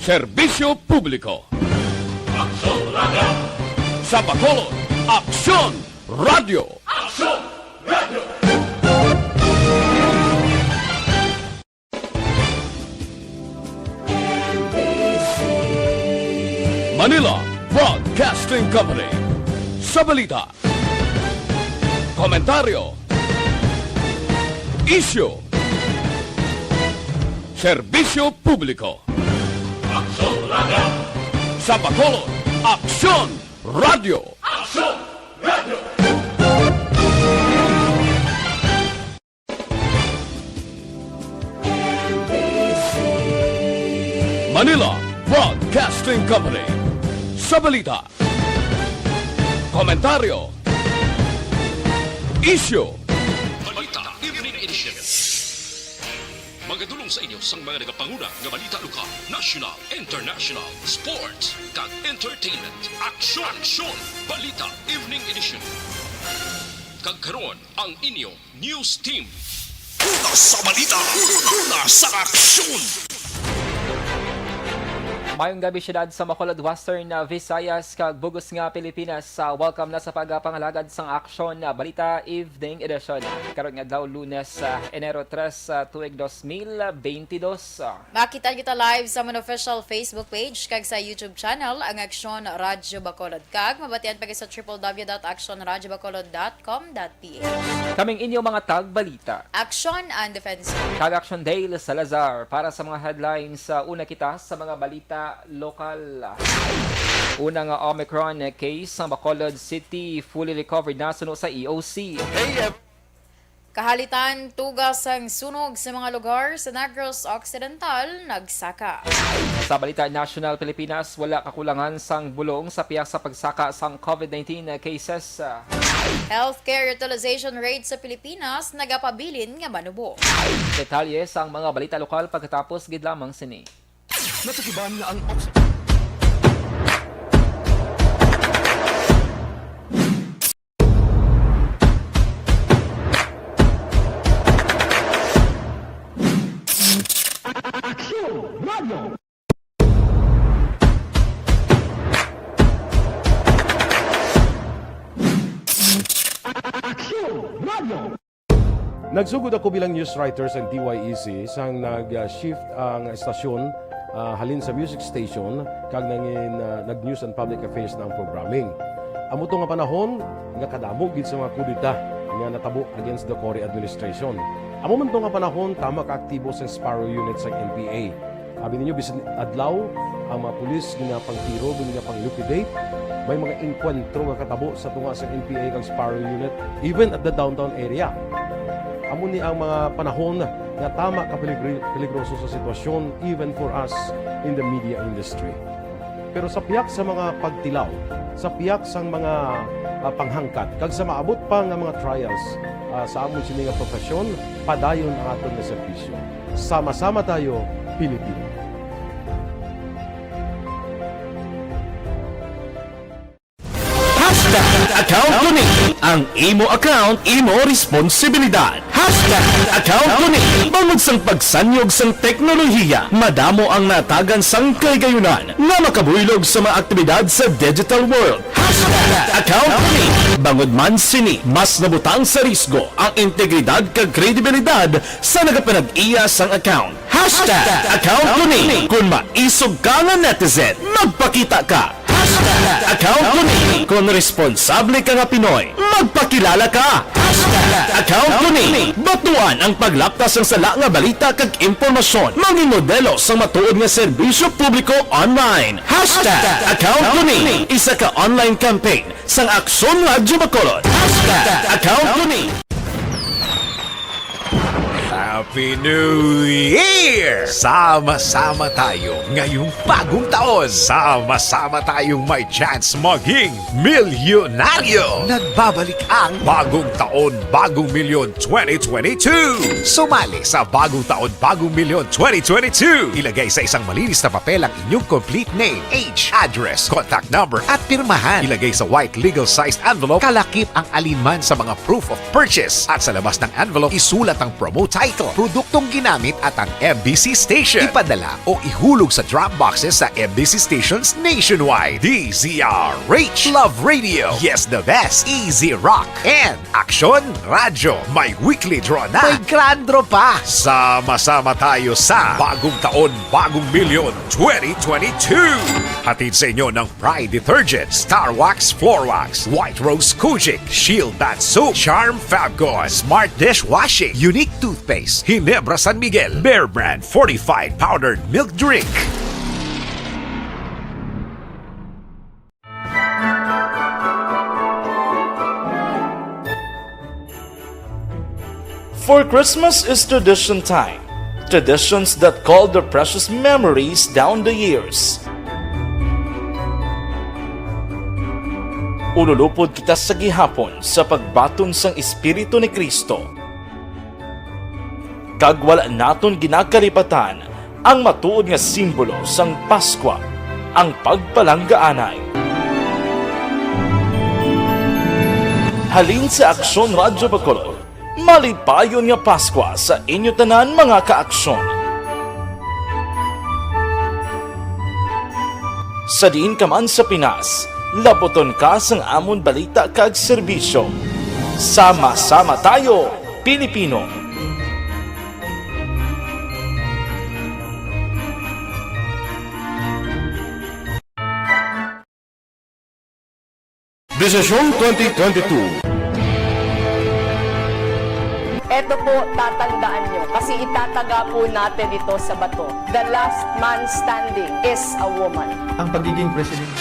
Serbisyo Publiko. Aksyon Radio! Sa Bacolod, Aksyon Radio! Aksyon Radio! Manila Broadcasting Company. Sa balita, komentaryo, isyu, serbisyo publiko. Aksyon Radio! Sa Bacolod, Aksyon Radio! Aksyon Radio! Manila Broadcasting Company. Sa balita, komentaryo, isyu, Balita Evening Edition. Magadulong sa inyo sang mga nagapanguna nga balita lokal, national, international, sports, kag entertainment. Aksyon! Balita Evening Edition. Kag karon ang inyong news team. Una sa balita, una sa aksyon. Mayong gabi syudad sa Bacolod, Western Visayas, kag bugos nga Pilipinas. Welcome na sa pagpangalagad sang Aksyon Balita Evening Edition. Karon nga daw Lunes, Enero 3, tuig 2022. Makita kita live sa mga official Facebook page kag sa YouTube channel ang Aksyon Radyo Bacolod. Kag mabatian pa sa www.actionradyobacolod.com.ph. Kaming inyong mga tagbalita. Aksyon and Defensor. Kag Aksyon Dale Salazar para sa mga headlines. Una kita sa mga balita lokal. Unang Omicron case sa Bacolod City, fully recovered na suno sa EOC. Kahalitan, tugas ang sunog sa mga lugar sa Negros Occidental, nagsaka. Sa balita National Pilipinas, wala kakulangan sang bulong sa piyak sa pagsaka sang COVID-19 cases. Healthcare utilization rate sa Pilipinas, nagapabilin nga manubo. Detalye sang mga balita lokal pagkatapos gid lamang sini. Natukiban nga ang Nagsugod ako bilang news writer sa DYEC sang nag-shift ang estasyon halin sa music station kag nag-news and public affairs na ang programming. Amo to nga panahon nga kadamo gid sa mga kudita nga natabo against the Cory administration. Amo man to nga panahon tama ka aktibo sa Sparrow unit sa NPA. Abi ninyo bisan adlaw ang mga pulis nga pangtiro nga pang-liquidate. May mga enkwentro nga katabo sa tunga sa NPA kag Sparrow unit even at the downtown area. Amo ni ang mga panahon na tama ka peligroso sa sitwasyon even for us in the media industry. Pero sa piyak sa mga pagtilaw, sa piyak sa mga panghangkat, kag sa maabot pa nga mga trials sa amon sini nga profesyon, padayon ang aton nga serbisyo. Sama-sama tayo, Pilipino. Account ko ni ang imo account, imo responsibilidad. Account ko ni bangod sang pagsanyog sang teknolohiya, madamo ang natagan sang kaygayunan nga makabuylog sa mga aktibidad sa digital world. Account ko ni bangod man sini mas nabutang sa risgo ang integridad kag kredibilidad sa nagapanag-iya sang account. Account ko ni kung maisog ka nga netizen, magpakita ka. Account ko ni kung responsable ka nga Pinoy, magpakilala ka. Account ko ni batuan ang paglaptas ng sala nga balita kag impormasyon, maging modelo sa matuod nga serbisyo publiko online. Account ko ni isa ka online campaign sang Aksyon Radyo Bacolod. Account ko ni Happy New Year! Sama-sama tayo ngayong bagong taon. Sama-sama tayong may chance maging milyonaryo. Nagbabalik ang Bagong Taon, Bagong Milyon 2022. Sumali sa Bagong Taon, Bagong Milyon 2022. Ilagay sa isang malinis na papel ang inyong complete name, age, address, contact number at pirmahan. Ilagay sa white legal-sized envelope, kalakip ang alinman sa mga proof of purchase. At sa labas ng envelope, isulat ang promo title. piso. Produktong ginamit at ang MBC station. Ipadala o ihulog sa drop boxes sa MBC stations nationwide. DZRH Love Radio. Yes, the best. Easy Rock. And Aksyon Radio. May weekly draw na. May grand draw pa. Sama-sama tayo sa Bagong Taon, Bagong Milyon 2022. Hatid sa inyo ng Pride Detergent, Star Wax Floor Wax, White Rose Kojic, Shield Bath Soap, Charm Fabgo, Smart Dishwashing, Unique Toothpaste, Ginebra San Miguel, Bear Brand Fortified Powdered Milk Drink. For Christmas is tradition time. Traditions that call the precious memories down the years. Ululupod kita sa gihapon sa pagbaton sang Espiritu ni Kristo. Kag wala naton ginakalipatan ang matuod nga simbolo sang Paskwa, ang pagpalanggaanay. Halin sa Aksyon Radyo Bacolod, malipayon nga Paskwa sa inyo tanan mga kaaksyon. Sa diin ka man sa Pinas, laboton ka sang amon balita kag serbisyo. Sama-sama tayo, Pilipino! Desisyon 2022. Ito po, tatandaan nyo, kasi itataga po natin ito sa bato. The last man standing is a woman. Ang pagiging president.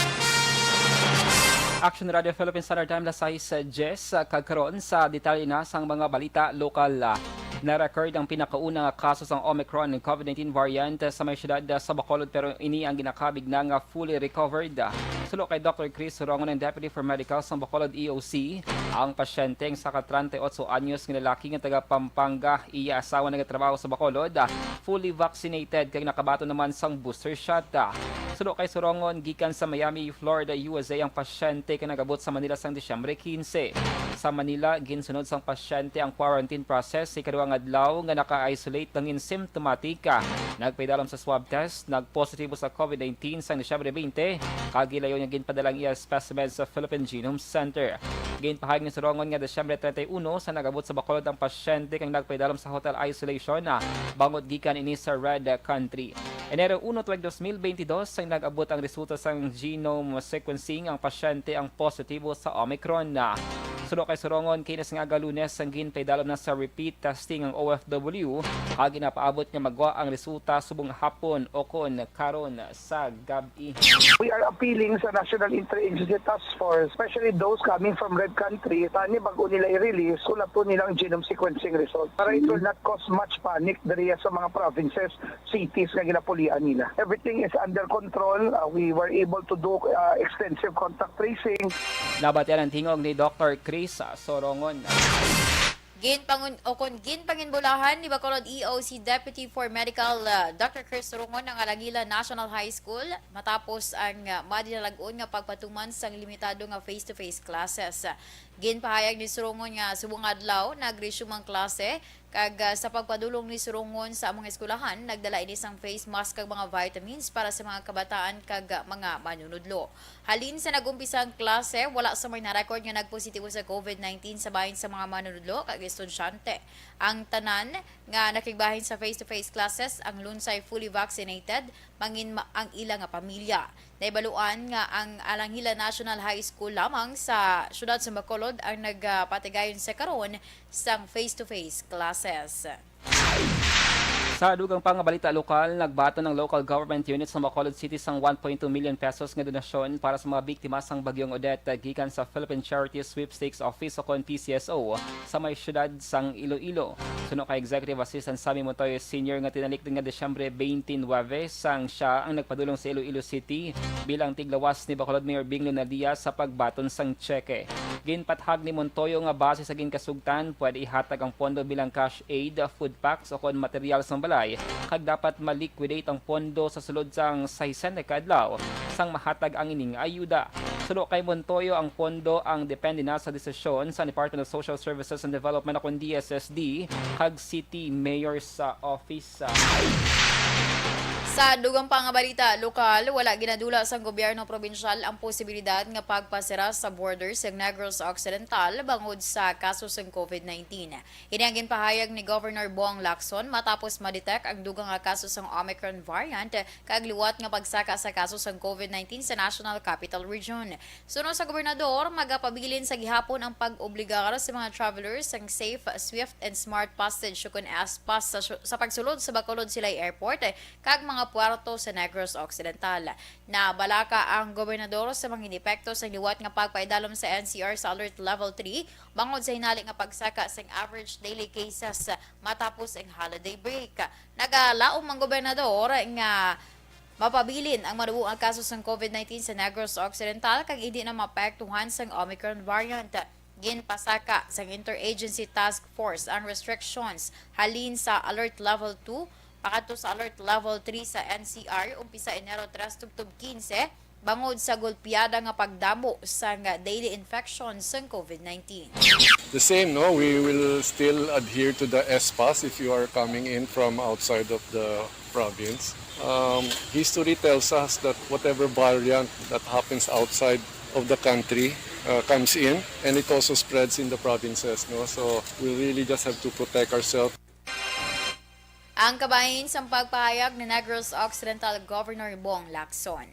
Action Radio Philippine Standard Time lasay sa Jess kagkaroon sa detalye na sang mga balita lokal. Na-record ang pinakaunang kaso ng Omicron ng COVID-19 variant sa may syudad sa Bacolod pero ini ang ginakabig na nga fully recovered. Sulo kay Dr. Chris Sorongon ng Deputy for Medical sa Bacolod EOC, ang pasyenteng sa 38 anyos ng lalaki nga taga Pampanga, iya asawa nagatrabaho sa Bacolod, fully vaccinated kay nakabato naman sang booster shot. Sulo kay Sorongon, gikan sa Miami, Florida, USA ang pasyente kay nagabot sa Manila sang Disyembre 15. Sa Manila, ginsunod sang pasyente ang quarantine process sa ikaduhang adlaw nga naka-isolate ng symptomatic. Nagpaidalam sa swab test, nagpositibo sa COVID-19 sang Disyembre 20, kagilayon nga ginpadalang iya specimen sa Philippine Genome Center. Ginpahayag ni Sorongon nga Disyembre 31 sa nagabot sa Bacolod ang pasyente kang nagpaidalam sa hotel isolation bangod gikan ini sa Red Country. Enero 1 tuig 2022 sang nag-abot ang resulta sang genome sequencing ang pasyente ang positibo sa Omicron. Sulo kay Sorongon, kinas nga Lunes ang ginpaidalam na sa repeat testing ang OFW, kag ginapaabot nga magwa ang resulta subong hapon o kon karon sa gabi. We are appealing sa National Interagency Task Force, especially those coming from Red Country, tani bago nila i-release, sulap po nilang genome sequencing result para it will not cause much panic dariya sa mga provinces, cities na ginapulian nila. Everything is under control. We were able to do extensive contact tracing. Nabatian ang tingog ni Dr. Chris Sorongon. Ginpanginbulahan ni Bacolod EOC Deputy for Medical Dr. Chris Sorongon ng Alagila National High School matapos ang madinalagon nga pagpatuman sang limitado nga face-to-face classes. Ginpahayag ni Sorongon nga subong adlaw nag-resume ang klase kag sa pagpadulong ni Sorongon sa mga eskwelahan nagdala ini sang face mask kag mga vitamins para sa mga kabataan kag mga manunudlo. Halin sa nagumpisa ang klase, wala sa may na-record nga nagpositibo sa COVID-19 sa bahin sa mga manunudlo kag estudyante. Ang tanan nga nakigbahin sa face-to-face classes ang lunsay fully vaccinated mangin ang ilang nga pamilya. Naibaluan nga ang Alanghila National High School lamang sa syudad sa Bacolod ang nagpatigayon sa karon sang face-to-face classes. Sa dugang pang balita lokal, nagbato ng local government unit sa Bacolod City sang 1.2 million pesos nga donasyon para sa mga biktima sang bagyong Odette gikan sa Philippine Charity Sweepstakes Office o PCSO sa may syudad sang Iloilo. Suno kay Executive Assistant Sammy Montoyo Sr. nga tinalik nga Desyembre 29 sang siya ang nagpadulong sa Iloilo City bilang tiglawas ni Bacolod Mayor Bing Lunadia sa pagbaton sang tseke. Ginpathag ni Montoyo nga base sa ginkasugtan pwede ihatag ang pondo bilang cash aid, food packs o kon material sang balay kag dapat ma-liquidate ang pondo sa sulod sang 60 kadlaw sang mahatag ang ining ayuda. Sulo kay Montoyo ang pondo ang depende na sa desisyon sa Department of Social Services and Development akong DSSD kag City Mayor sa Office. Sa dugang pangabalita, lokal, wala ginadula sa gobyerno probinsyal ang posibilidad nga pagpasira sa borders sa Negros Occidental bangod sa kaso sa COVID-19. Ini ang ginpahayag ni Governor Bong Lacson matapos ma-detect ang dugang nga kaso sa Omicron variant kag liwat nga pagsaka sa kaso sa COVID-19 sa National Capital Region. Suno sa gobernador, magapabilin sa gihapon ang pag-obligar sa mga travelers ang safe, swift, and smart passage kung aspas sa pagsulod sa Bacolod Silay Airport kag mga puerto sa Negros Occidental. Nabalaka ang gobernador sa mga inepekto sa liwat nga pagpaidalom sa NCR sa Alert Level 3 bangod sa hinali nga pagsaka sa average daily cases matapos ang holiday break. Nagalaom ang gobernador nga mapabilin ang maduong kaso sa COVID-19 sa Negros Occidental kag hindi na mapektuhan sa Omicron variant. Ginpasaka sa Interagency Task Force ang restrictions halin sa Alert Level 2 pakato sa Alert Level 3 sa NCR umpisa Enero 3 tubtob 15 bangod sa golpeada nga pagdamo sa daily infections sa COVID-19. The same, no? We will still adhere to the S-Pass if you are coming in from outside of the province. History tells us that whatever variant that happens outside of the country comes in, and it also spreads in the provinces, no? So we really just have to protect ourselves. Ang kabahin sa pagpahayag ni Negros Occidental Governor Bong Lacson.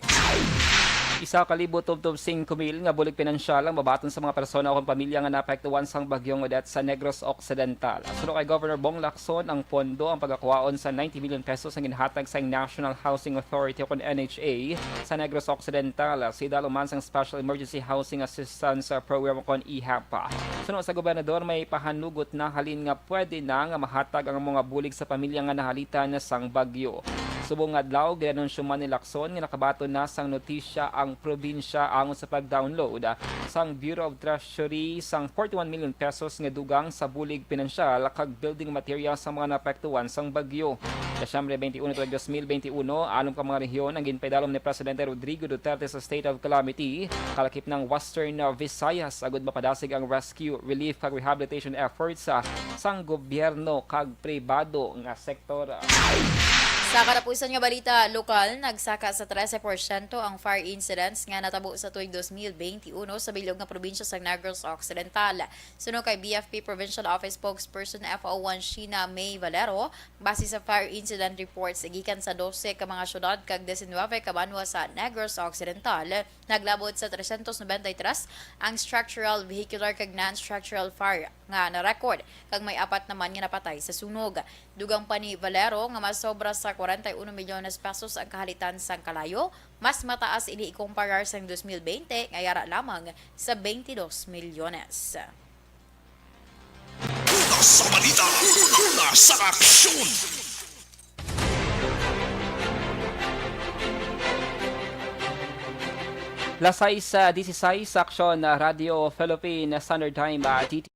1,000 nga bulig pinansyal ang mabaton sa mga persona o pamilya nga naapektuhan sang bagyong Odette sa Negros Occidental. Suno kay Governor Bong Lacson ang pondo ang pagkakuhaon sa 90 million pesos ang ginhatag sa National Housing Authority o NHA sa Negros Occidental. Sida luman sang Special Emergency Housing Assistance Program o EHAPA. Suno sa gobernador may pahanugot na halin nga pwede na nga mahatag ang mga bulig sa pamilya nga nahalita na sang bagyo. Subong adlaw ginanunsyo man ni Lacson nga nakabato na sang notisya ang probinsya angon sa pag-download sang Bureau of Treasury sang 41 million pesos nga dugang sa bulig pinansyal kag building material sa mga naapektuhan sang bagyo. Desyembre 21 ito 2021, alam ka mga rehiyon ang ginpaidalom ni Presidente Rodrigo Duterte sa State of Calamity kalakip ng Western Visayas agud mapadasig ang rescue, relief kag rehabilitation efforts sang gobyerno kag pribado nga sektor. Sa katapusan nga balita, lokal, nagsaka sa 13% ang fire incidents nga natabo sa tuig 2021 sa bilog nga probinsya sa Negros Occidental. Suno kay BFP Provincial Office Spokesperson FO1 Sheena May Valero, base sa fire incident reports gikan sa 12 ka mga syudad kag 19 ka banwa sa Negros Occidental, naglabot sa 393 ang structural, vehicular kag non-structural fire nga na-record kag may 4 naman nga napatay sa sunog. Dugang pa ni Valero nga mas sobra sa 41 milyones pesos ang kahalitan sang kalayo, mas mataas ini ikumparar sa 2020 nga yara lamang sa 22 milyones. Sa balita, sa aksyon! Lasay sa 16 Aksyon Radio Philippine Standard Time TT.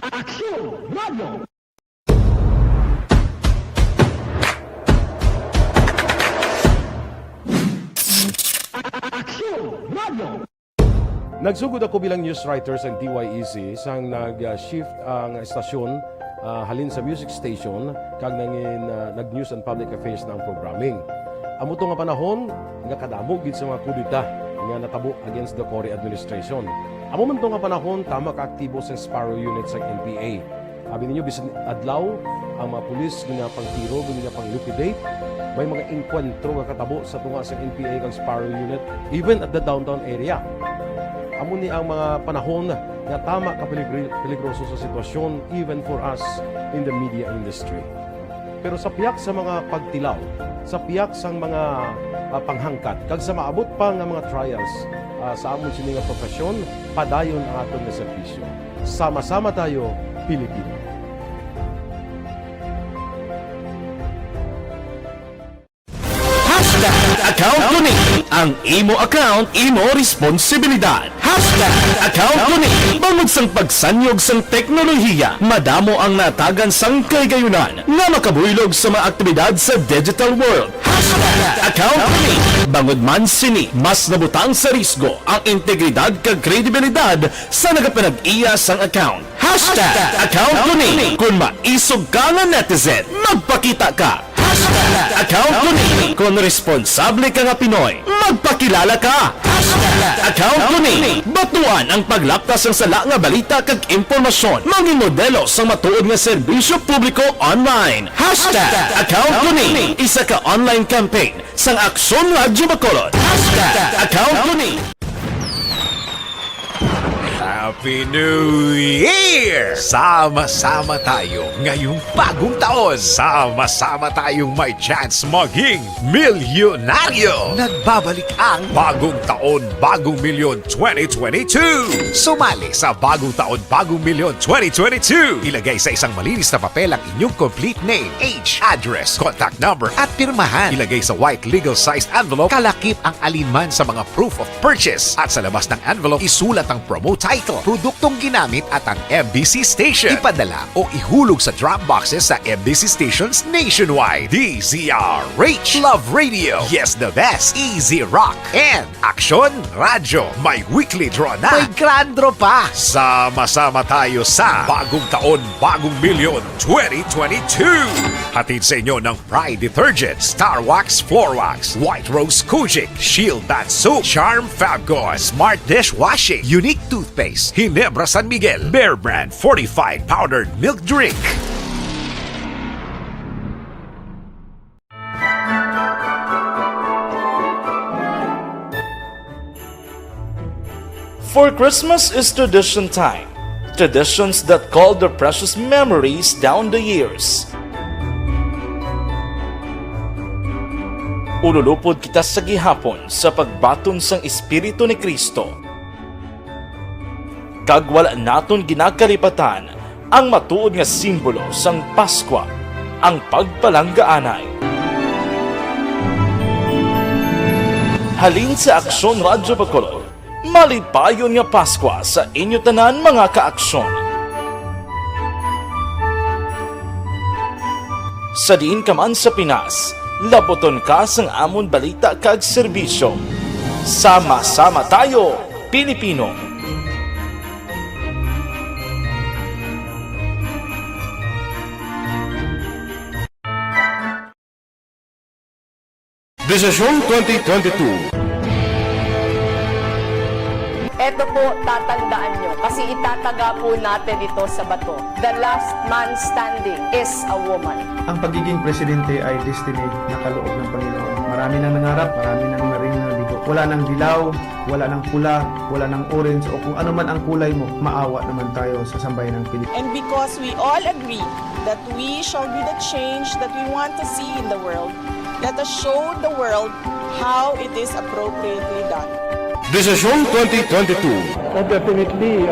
Aksyon Radio! Aksyon Radio! Nagsugod ako bilang news writer sa DYEC sang nag-shift ang estasyon halin sa music station kag nag-news and public affairs na ang programming. Amo to nga panahon nga kadamo gid sa mga kudita nga natabo against the Cory administration. Amo man to nga panahon tama ka aktibo sa Sparrow unit sa NPA. Abi ninyo bisan adlaw ang mga pulis nga pangtiro nga pang-liquidate, may mga enkwentro nga katabo sa tunga sa NPA kag Sparrow unit even at the downtown area. Amo ni ang mga panahon nga tama ka peligroso sa sitwasyon even for us in the media industry. Pero sa piyak sa mga pagtilaw, sa piyak sa mga panghangkat, kag sa maabot pa nga mga trials sa amon sini nga profesyon, padayon ang aton nga serbisyo. Sama-sama tayo, Pilipino. Account Kuning. Ang imo account, imo responsibilidad. Account Kuning. Bangod sang pagsanyog sang teknolohiya, madamo ang natagan sang kaygayunan nga makabuylog sa mga aktibidad sa digital world. Account Kuning. Bangod man sini, mas nabutang sa risgo ang integridad kag kredibilidad sa nagapanag-iya sang account. Account Kuning. Kung maisog ka nga netizen, magpakita ka. Account Kuning. Kung responsable ka nga Pinoy, magpakilala ka. Account Kuning. Batuan ang paglaptas ng sala nga balita kag impormasyon. Manging modelo sa matuod nga serbisyo publiko online. Account Kuning. Isa ka online campaign sang Aksyon Radyo Bacolod. Account Kuning. Happy New Year! Sama-sama tayo ngayong bagong taon. Sama-sama tayong may chance maging milyonaryo. Nagbabalik ang Bagong Taon, Bagong Milyon 2022. Sumali sa Bagong Taon, Bagong Milyon 2022. Ilagay sa isang malinis na papel ang inyong complete name, age, address, contact number at pirmahan. Ilagay sa white legal-sized envelope, kalakip ang alinman sa mga proof of purchase. At sa labas ng envelope, isulat ang promo title, produktong ginamit at ang MBC station. Ipadala o ihulog sa drop boxes sa MBC stations nationwide. DZRH, Love Radio, Yes the Best, Easy Rock, and Aksyon Radyo. May weekly draw na. May grand draw pa. Sama-sama tayo sa Bagong Taon, Bagong Milyon 2022. Hatid sa inyo ng Pride Detergent, Star Wax Floor Wax, White Rose Kojic, Shield Bath Soap, Charm Fabgo, Smart Dishwashing, Unique Toothpaste, Ginebra San Miguel, Bear Brand Fortified Powdered Milk Drink. For Christmas is tradition time. Traditions that call the precious memories down the years. Ululupod kita sa gihapon sa pagbaton sang Espiritu ni Kristo. Kag wala naton ginakalipatan ang matuod nga simbolo sang Paskwa, ang pagpalanggaanay. Halin sa Aksyon Radyo Bacolod, malipayon nga Paskwa sa inyo tanan mga kaaksyon. Sa diin ka man sa Pinas, laboton ka sang amon balita kag serbisyo. Sama-sama tayo, Pilipino. Desisyon 2022. Ito po, tatandaan nyo, kasi itataga po natin ito sa bato. The last man standing is a woman. Ang pagiging presidente ay destiny na kaloob ng Panginoon. Marami nang nangarap, marami nang narinig na bigo. Wala nang dilaw, wala nang pula, wala nang orange, o kung ano man ang kulay mo, maawa naman tayo sa sambayan ng Pilipinas. And because we all agree that we shall be the change that we want to see in the world, let us show the world how it is appropriately done. Desisyon 2022. Definitely,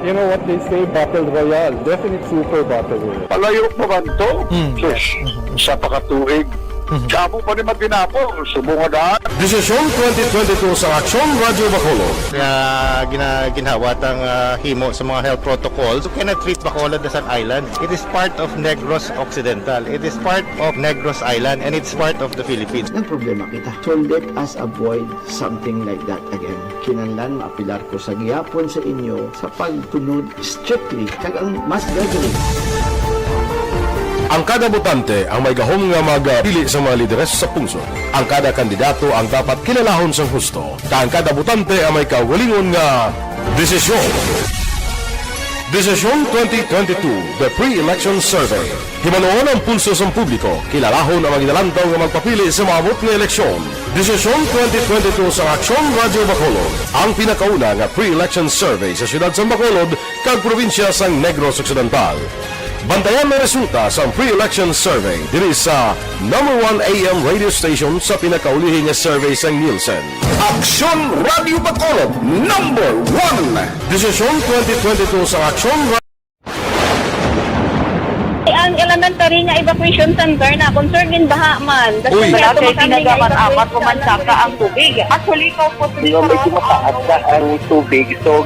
you know what they say, Battle Royale. Definite super Battle Royale. Palayo mo ba ito? Yes. Sa pakatuig. Kamo pa ni Magdinapo, subungadaan. Desisyon 2022 sa Aksyon Radyo Bacolod. Kaya ginhawat ang himo sa mga health protocols. You cannot treat Bacolod as an island. It is part of Negros Occidental. It is part of Negros Island and it's part of the Philippines. Ang problema kita. So let us avoid something like that again. Kinahanglan maapilar ko sa gihapon sa inyo sa pagtunod strictly kag ang mas gradually. Ang kada botante ang may gahom nga magpili sa mga lideres sa pungsod. Ang kada kandidato ang dapat kilalahon sa husto. Ang kada botante ang may kaugalingon nga desisyon. Desisyon 2022, the pre-election survey. Himanuon ang pulso sa publiko, kilalahon ang maginalantaw nga magpapili sa maabot nga eleksyon. Desisyon 2022 sa Aksyon Radyo Bacolod, ang pinakauna nga pre-election survey sa siyudad sa Bacolod kag probinsya sa Negros Occidental. Bantayan na resulta sa pre-election survey diri sa #1 AM radio station sa pinakaulihing nga survey sa Nielsen. Aksyon Radio Bacolod, #1. Desisyon 2022 sa Aksyon ang elementary nga evacuation center na concerned din baha man. Uy, wala kayo tinagapan-apat kumansaka ang tubig. Actually, ikaw po Medyo mataas na ang tubig. So,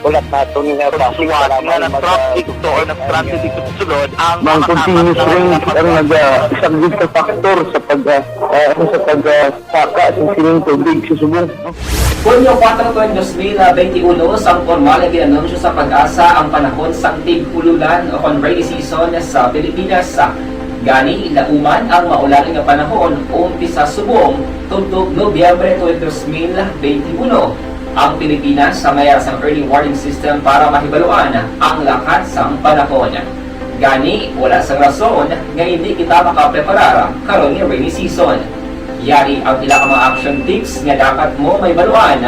ulat nato nga traffic para ng traffic to or ng traffic dito sa sulod. Ang mga continuous rain ang isang good sa factor sa pagsaka sa sining tubig sa subong. Hunyo 4, 2021, sang formal na ginanunsyo sa pag-asa ang panahon sang tig-ululan o rainy season sa Pilipinas. Gani, ilauman ang maulan nga panahon umpisa subong tuntog Nobyembre 2021. Ang Pilipinas sa mayroon sang early warning system para mahibaluan ang lakas sang panahon. Gani, wala sang rason nga hindi kita makapreparar karon nga rainy season. Yari ang pila ka mga action tips nga dapat mo may baluan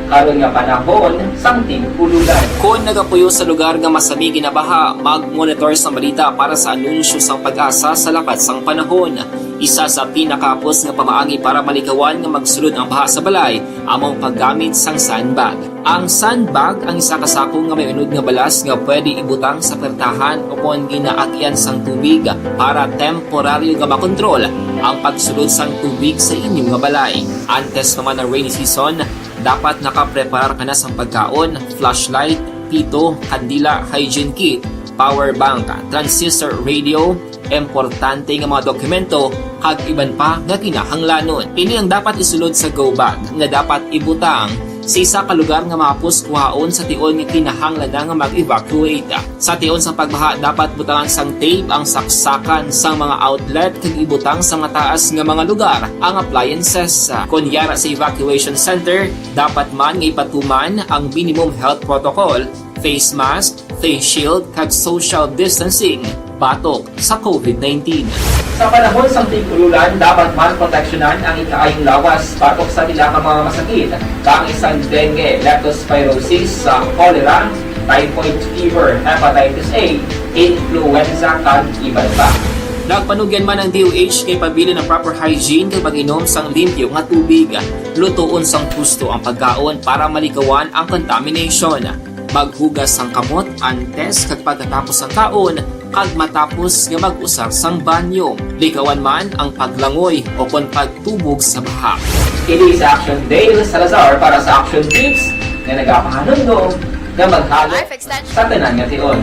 karon nga panahon sang tig-ululan. Kung nagapuyo sa lugar nga masami ginabaha, mag-monitor sa balita para sa anunsyo sang pag-asa sa lakas sang panahon. Isa sa pinakapos nga pamaagi para malikawan nga magsulod ang baha sa balay among paggamit sang sandbag. Ang sandbag ang isa kasako nga may unod nga balas nga pwede ibutang sa pertahan o kung ginaagyan sang tubig para temporaryo nga makontrol ang pagsulod sang tubig sa inyong nga balay. Antes naman ng rainy season, dapat nakapreparar ka na sa pagkaon, flashlight, pito, kandila, hygiene kit, power bank, transistor radio, importante nga mga dokumento, kag iban pa nga kinahanglanon. Ini ang dapat isulod sa go bag nga dapat ibutang sa isa ka lugar nga mapus kuhaon sa tion nga kinahanglan nga mag-evacuate. Sa tion sa pagbaha, dapat butangan sang tape ang saksakan sang mga outlet kag ibutang sa mataas nga mga lugar ang appliances. Kunyara sa evacuation center, dapat man nga ipatuman ang minimum health protocol, face mask, face shield kag social distancing batok sa COVID-19. Sa panahon sa tig-ululan, dapat man proteksyonan ang ikaayong lawas batok sa nila ka mga masakit, kang isang dengue, leptospirosis, cholera, typhoid fever, hepatitis A, influenza, kag iban pa. Nagpanugyan man ang DOH kay pabili ng proper hygiene kay pag-inom sang limpyo nga tubig. Lutuon sang husto ang pagkaon para malikawan ang contamination. Maghugas sang kamot antes kag pagkatapos ang kaon kag matapos nga mag-usar sang banyo. Likawan man ang paglangoy o kon pagtubog sa baha. Kini sa Aksyon Dale Salazar para sa Action Tips nga nagapahanundong nga maghalo sa tanan nga tion.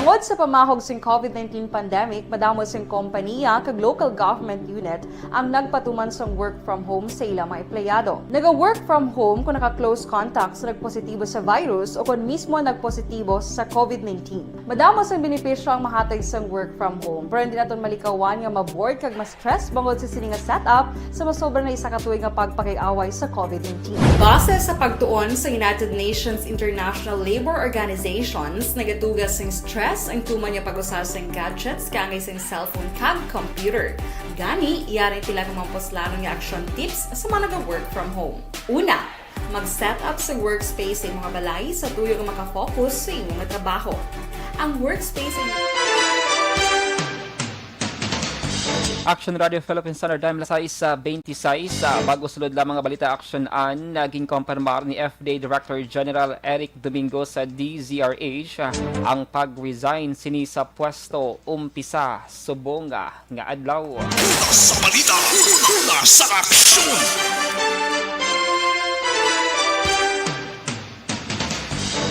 Tungod sa pamahog sing COVID-19 pandemic, madamo sing kompanya kag local government unit ang nagpatuman sang work from home sa ilang mga empleyado. Naga-work from home kung naka-close contacts na nagpositibo sa virus o kung mismo nagpositibo sa COVID-19. Madamo sang benepisyo ang mahatag sang work from home, pero hindi naton malikawan nga maboard kag ma-stress bangod sa sini nga setup sa masobra na isa ka tuig nga pagpakiaway sa COVID-19. Base sa pagtuon sa United Nations International Labor Organizations, nagatugas sing stress ang tuman niya pag-usar sa gadgets kangay sa cellphone kag computer. Gani, iyaring tila ng mga poslano nga action tips sa mga nag-work from home. Una, mag-set up sa workspace sa mga balay sa tuyo nga makafocus sa inyong trabaho. Ang workspace ay Action Radio Philippine Standard Time lasais sa 26 bago sulod lamang ang balita action an naging kompirmar ni FDA Director General Eric Domingo sa DZRH ang pag-resign sini sa pwesto umpisa subong nga adlaw. Sa balita, sa aksyon!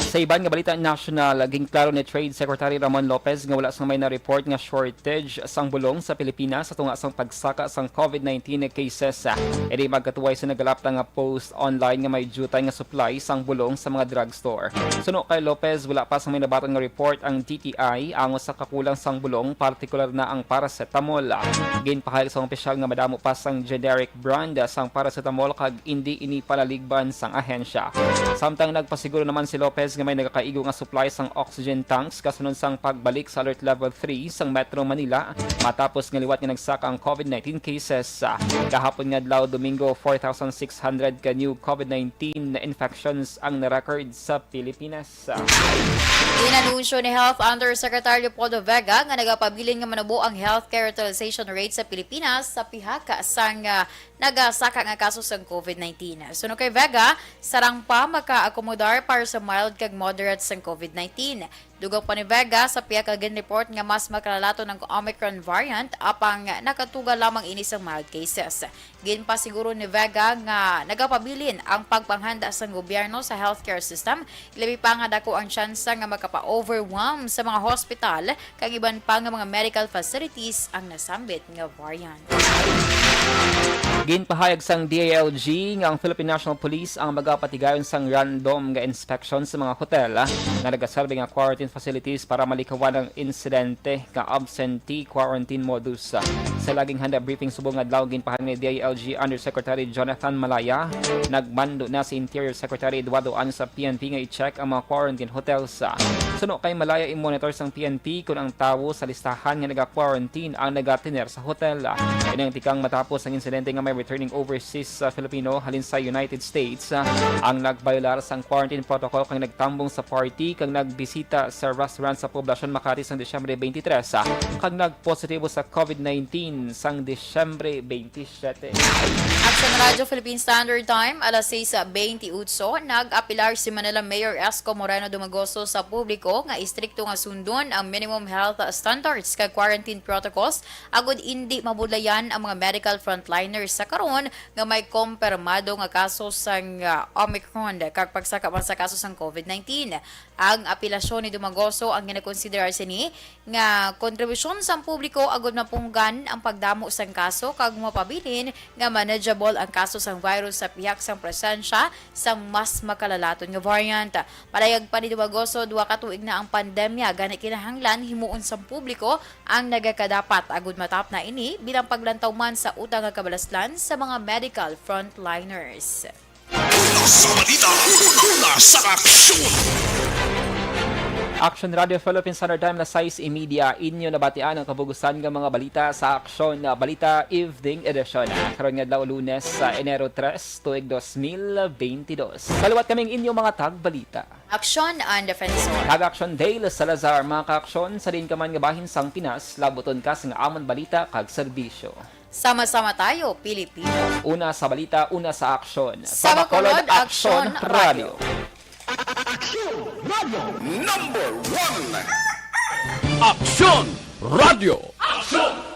Sa iban nga balita national, ging klaro ni Trade Secretary Ramon Lopez nga wala sang may na-report nga shortage sang bulong sa Pilipinas sa tunga sang pagsaka sang COVID-19 cases. Edi magkatuway sa nagalapta nga post online nga may jutay nga supply sang bulong sa mga drugstore. Suno kay Lopez, wala pa sang may nabatang nga report ang DTI angos sa kakulang sang bulong, partikular na ang paracetamol. Gin pahayag sa opisyal nga madamo pa sang generic brand sang paracetamol kag hindi ini palaligban sang ahensya. Samtang nagpasiguro naman si Lopez nga may nagakaigo nga supply sang oxygen tanks kasunod sang pagbalik sa alert level 3 sang Metro Manila matapos nga liwat nga nagsaka ang COVID-19 cases. Kahapon nga adlaw Domingo, 4,600 ka new COVID-19 na infections ang na-record sa Pilipinas. Inanunsyo ni Health Undersecretary Leopoldo Vega nga nagapabilin nga manubo ang healthcare utilization rate sa Pilipinas sa pihaka sang nagasaka nga kaso sa COVID-19. Suno kay Vega, sarang pa maka-akomodar para sa mild kag moderate sa COVID-19. Dugang pa ni Vega sa piya kag report nga mas makalalato ng Omicron variant apang nakatuga lamang ini sa mild cases. Gin pa siguro ni Vega nga nagapabilin ang pagpanghanda sa gobyerno sa healthcare system, ilabi pa nga dako ang tsansa nga makapa-overwhelm sa mga hospital kag iban pa nga mga medical facilities ang nasambit nga variant. Ginpahayag sang DILG nga ang Philippine National Police ang magapatigayon sang random nga inspection sa mga hotel nga nagaserbe nga quarantine facilities para malikawan ang insidente nga absentee quarantine modus. Sa laging handa briefing subong adlaw ginpahayag ni DILG Undersecretary Jonathan Malaya, nagmando na si Interior Secretary Eduardo An sa PNP nga i-check ang mga quarantine hotels. Suno kay Malaya i-monitor sang PNP kung ang tawo sa listahan nga naga-quarantine ang nagatiner sa hotel. Inang tikang matapos ang insidente nga may returning overseas Filipino halin sa United States ang nagbayular sang quarantine protocol kang nagtambong sa party kang nagbisita sa restaurant sa poblasyon Makati sang Disyembre 23 kang nagpositibo sa COVID-19 sang Disyembre 27. Aksyon Radio Philippine Standard Time, alas 6:28, nag-apilar si Manila Mayor Esco Moreno Dumagoso sa publiko nga istrikto nga sundon ang minimum health standards kag quarantine protocols agud indi mabudlayan ang mga medical frontliners sa karon nga may kumpirmado nga kaso sang Omicron kag pagsaka man sa kaso sang COVID-19. Ang apilasyon ni Dumagoso ang ginakonsiderar sini nga kontribusyon sa publiko agud mapunggan ang pagdamo sang kaso kag mapabilin nga manageable ang kaso sang virus sa pihak sang presensya sang mas makalalaton nga variant. Palayag pa ni Dumagoso, 2 ka tuig na ang pandemya gani kinahanglan himuon sa publiko ang nagakadapat agud matap na ini bilang paglantaw man sa utang nga kabalaslan sa mga medical frontliners. Sa balita, una sa aksyon! Aksyon Radio Philippine Standard Time na 6:30 inyo nabatian ang kabugusan ng mga balita sa Aksyon na Balita Evening Edition. Karon nga adlaw Lunes sa Enero 3, tuig 2022. Saluwat kaming inyo mga tagbalita. Aksyon ang Defensor. Tag-Aksyon Dale Salazar, mga ka-aksyon sa din ka man nga bahin sang Pinas, labuton ka sa amon balita kag serbisyo. Sama-sama tayo, Pilipino. Una sa balita, una sa aksyon. Sa Bacolod, Aksyon Radio. Aksyon Radio #1. Aksyon Radio. Aksyon